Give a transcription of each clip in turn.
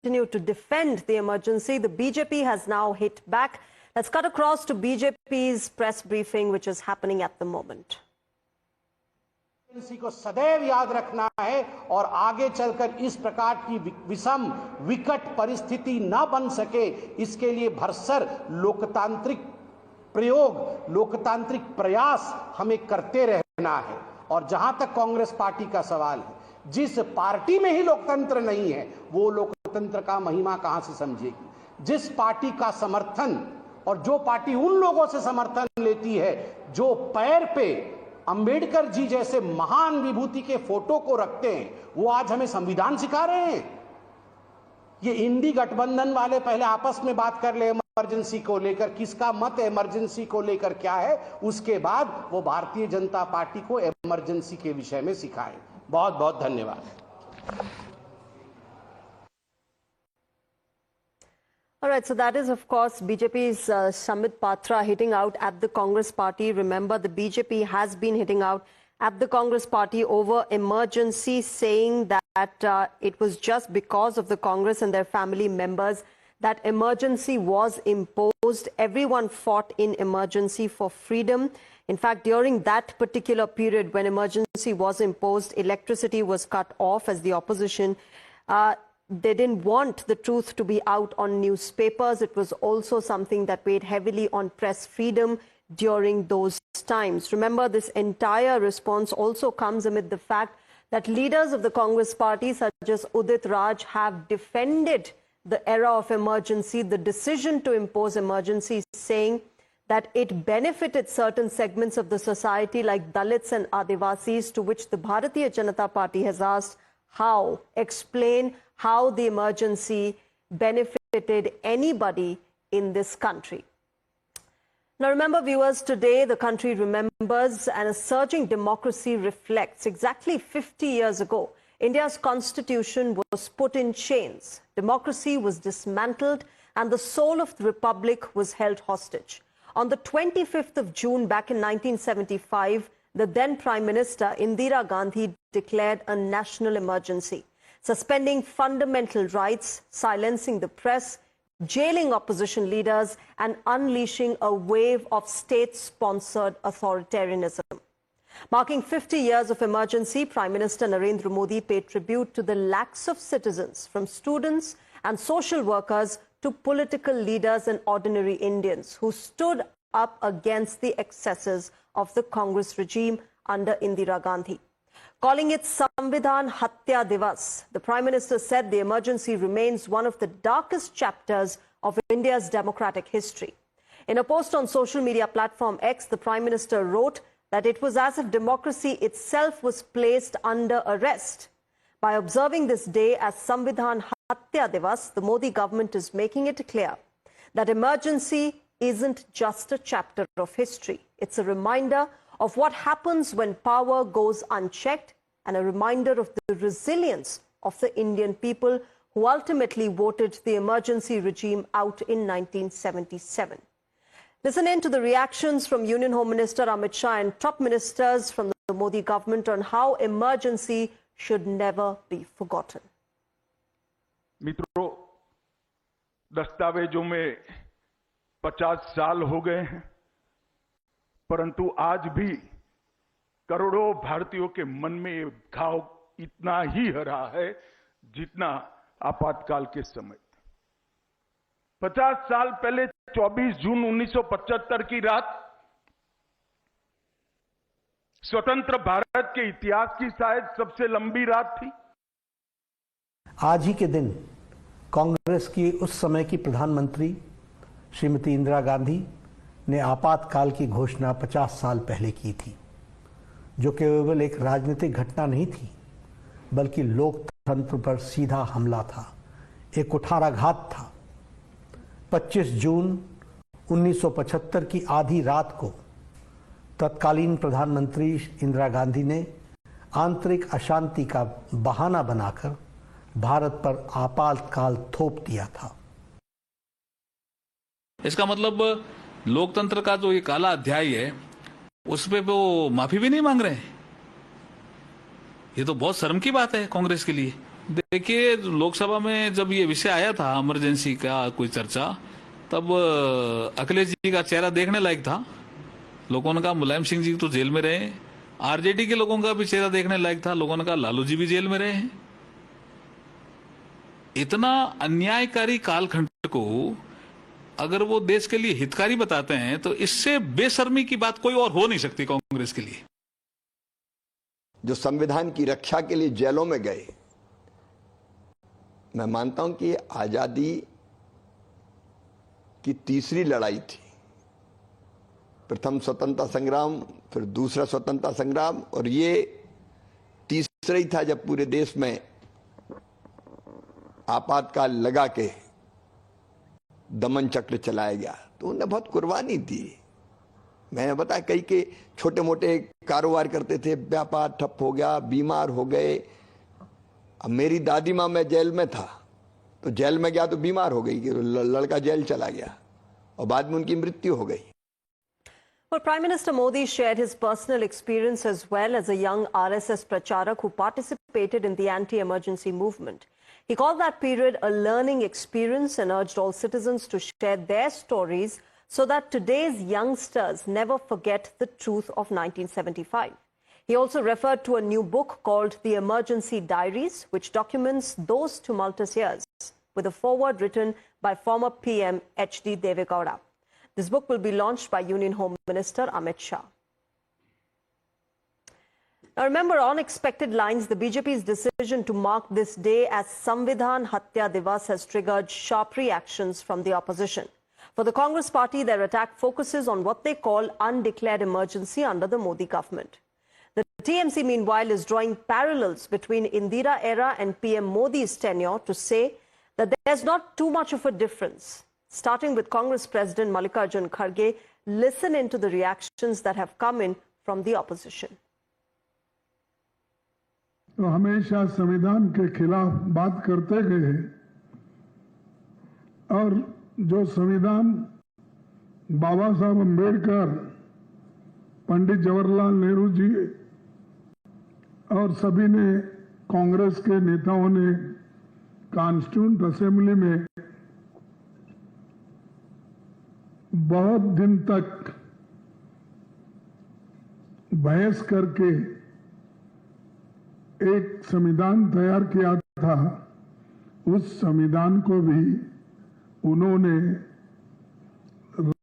continue to defend the emergency. The BJP has now hit back. Let's cut across to BJP's press briefing, which is happening at the moment. इसी को सदैव याद रखना है और आगे चलकर इस प्रकार की विषम विकट परिस्थिति न बन सके, इसके लिए भरसर लोकतांत्रिक प्रयोग, लोकतांत्रिक प्रयास हमें करते रहना है। और जहां तक कांग्रेस पार्टी का सवाल है, जिस पार्टी में ही लोकतंत्र नहीं है, वो लोकतंत्र का महिमा कहां से समझेगी। जिस पार्टी का समर्थन और जो पार्टी उन लोगों से समर्थन लेती है जो पैर पे अंबेडकर जी जैसे महान विभूति के फोटो को रखते हैं, वो आज हमें संविधान सिखा रहे हैं। ये इंडी गठबंधन वाले पहले आपस में बात कर ले इमरजेंसी को लेकर, किसका मत इमरजेंसी को लेकर क्या है, उसके बाद वो भारतीय जनता पार्टी को इमरजेंसी के विषय में सिखाएं। बहुत बहुत धन्यवाद। All right, so that is, of course, BJP's Sambit Patra hitting out at the Congress party. Remember, the BJP has been hitting out at the Congress party over emergency, saying that it was just because of the Congress and their family members that emergency was imposed. Everyone fought in emergency for freedom. In fact, during that particular period when emergency was imposed, electricity was cut off as the opposition. They didn't want the truth to be out on newspapers. It was also something that weighed heavily on press freedom during those times. Remember, this entire response also comes amid the fact that leaders of the Congress party, such as Udit Raj, have defended the era of emergency, the decision to impose emergency, saying that it benefited certain segments of the society like Dalits and Adivasis, to which the Bharatiya Janata Party has asked how. Explain how the emergency benefited anybody in this country. Now remember, viewers, today the country remembers and a surging democracy reflects. Exactly 50 years ago, India's constitution was put in chains. Democracy was dismantled and the soul of the republic was held hostage. On the 25th of June back in 1975, the then Prime Minister Indira Gandhi declared a national emergency, suspending fundamental rights, silencing the press, jailing opposition leaders, and unleashing a wave of state-sponsored authoritarianism. Marking 50 years of emergency, Prime Minister Narendra Modi paid tribute to the lakhs of citizens, from students and social workers to political leaders and ordinary Indians, who stood up against the excesses of the Congress regime under Indira Gandhi. Calling it Samvidhan Hatya Divas, the Prime Minister said the emergency remains one of the darkest chapters of India's democratic history. In a post on social media platform X, the Prime Minister wrote that it was as if democracy itself was placed under arrest. By observing this day as Samvidhan Hatya Divas, the Modi government is making it clear that emergency isn't just a chapter of history. It's a reminder of what happens when power goes unchecked, and a reminder of the resilience of the Indian people who ultimately voted the emergency regime out in 1977. Listen in to the reactions from Union Home Minister Amit Shah and top ministers from the Modi government on how emergency should never be forgotten. मित्रों, दस्तावेजों में 50 साल हो गए हैं, परंतु आज भी करोड़ों भारतीयों के मन में ये घाव इतना ही हरा है जितना आपातकाल के समय। 50 साल पहले 24 जून 1975 की रात स्वतंत्र भारत के इतिहास की शायद सबसे लंबी रात थी। आज ही के दिन कांग्रेस की उस समय की प्रधानमंत्री श्रीमती इंदिरा गांधी ने आपातकाल की घोषणा 50 साल पहले की थी, जो केवल एक राजनीतिक घटना नहीं थी, बल्कि लोकतंत्र पर सीधा हमला था, एक कुठाराघात था। 25 जून 1975 की आधी रात को तत्कालीन प्रधानमंत्री इंदिरा गांधी ने आंतरिक अशांति का बहाना बनाकर भारत पर आपातकाल थोप दिया था। इसका मतलब लोकतंत्र का जो ये काला अध्याय है, उस पे वो माफी भी नहीं मांग रहे हैं। ये तो बहुत शर्म की बात है कांग्रेस के लिए। देखिए, लोकसभा में जब ये विषय आया था इमरजेंसी का कोई चर्चा, तब अखिलेश जी का चेहरा देखने लायक था। लोगों ने कहा मुलायम सिंह जी तो जेल में रहे, आरजेडी के लोगों का भी चेहरा देखने लायक था। लोगों ने कहा लालू जी भी जेल में रहे हैं। इतना अन्यायकारी कालखंड को अगर वो देश के लिए हितकारी बताते हैं तो इससे बेशर्मी की बात कोई और हो नहीं सकती कांग्रेस के लिए। जो संविधान की रक्षा के लिए जेलों में गए, मैं मानता हूं कि आजादी की तीसरी लड़ाई थी। प्रथम स्वतंत्रता संग्राम, फिर दूसरा स्वतंत्रता संग्राम, और ये तीसरा ही था जब पूरे देश में आपातकाल लगा के दमन चक्र चलाया गया। तो उन्होंने बहुत कुर्बानी दी। मैंने बताया कई के छोटे मोटे कारोबार करते थे, व्यापार ठप हो गया, बीमार हो गए। अब मेरी दादी माँ, मैं जेल में था तो जेल में गया तो बीमार हो गई, लड़का जेल चला गया और बाद में उनकी मृत्यु हो गई। Well, Prime Minister Modi shared his personal experience as well as a young RSS pracharak who participated in the anti-emergency movement. He called that period a learning experience and urged all citizens to share their stories so that today's youngsters never forget the truth of 1975. He also referred to a new book called The Emergency Diaries, which documents those tumultuous years, with a foreword written by former PM H.D. Deve Gowda. This book will be launched by Union Home Minister Amit Shah. Now remember, on expected lines, the BJP's decision to mark this day as Samvidhan Hatya Divas has triggered sharp reactions from the opposition. For the Congress party, their attack focuses on what they call undeclared emergency under the Modi government. The TMC, meanwhile, is drawing parallels between Indira era and PM Modi's tenure to say that there's not too much of a difference. Starting with Congress President Mallikarjun Kharge, listen into the reactions that have come in from the opposition. तो हमेशा संविधान के खिलाफ बात करते गए और जो संविधान बाबा साहब अम्बेडकर, पंडित जवाहरलाल नेहरू जी और सभी ने, कांग्रेस के नेताओं ने कॉन्स्टिट्यूएंट असेंबली में बहुत दिन तक बहस करके एक संविधान तैयार किया था, उस संविधान को भी उन्होंने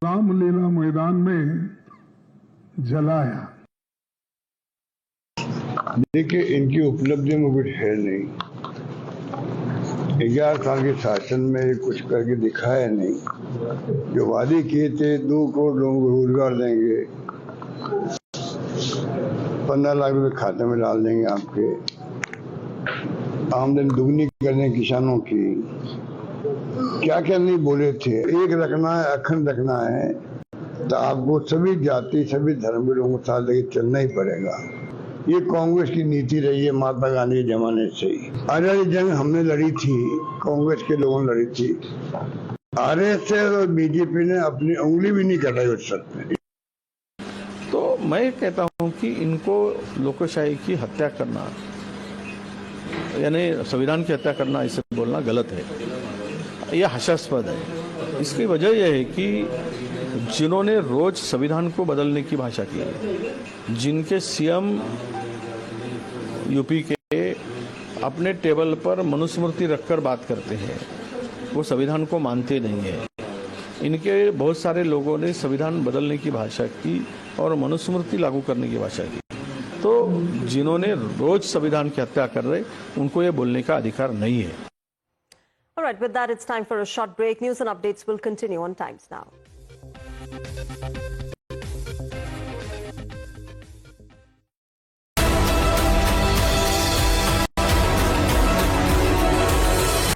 रामलीला मैदान में जलाया। देखिए, इनकी उपलब्धि में कुछ है नहीं। 11 साल के शासन में कुछ करके दिखाया नहीं। जो वादे किए थे 2 करोड़ लोगों को रोजगार देंगे, 15 लाख रुपए खाते में डाल देंगे, आपके आमदनी दुगनी कर देंगे किसानों की, क्या क्या नहीं बोले थे। एक रखना है, अखंड रखना है, तो आपको सभी जाति सभी धर्म के लोगों के साथ लेके चलना ही पड़ेगा। ये कांग्रेस की नीति रही है महात्मा गांधी के जमाने से ही। आजादी जंग हमने लड़ी थी, कांग्रेस के लोगों ने लड़ी थी। आरएसएस और बीजेपी ने अपनी उंगली भी नहीं कटाई उस वक्त में। तो मैं कहता हूं कि इनको लोकशाही की हत्या करना, यानी संविधान की हत्या करना, इसे बोलना गलत है, यह हास्यास्पद है। इसकी वजह यह है कि जिन्होंने रोज संविधान को बदलने की भाषा की है, जिनके सीएम यूपी के अपने टेबल पर मनुस्मृति रखकर बात करते हैं, वो संविधान को मानते नहीं है। इनके बहुत सारे लोगों ने संविधान बदलने की भाषा की और मनुस्मृति लागू करने की भाषा की। तो जिन्होंने रोज संविधान की हत्या कर रहे, उनको ये बोलने का अधिकार नहीं है। All right, with that, it's time for a short break. News and updates will continue on Times Now.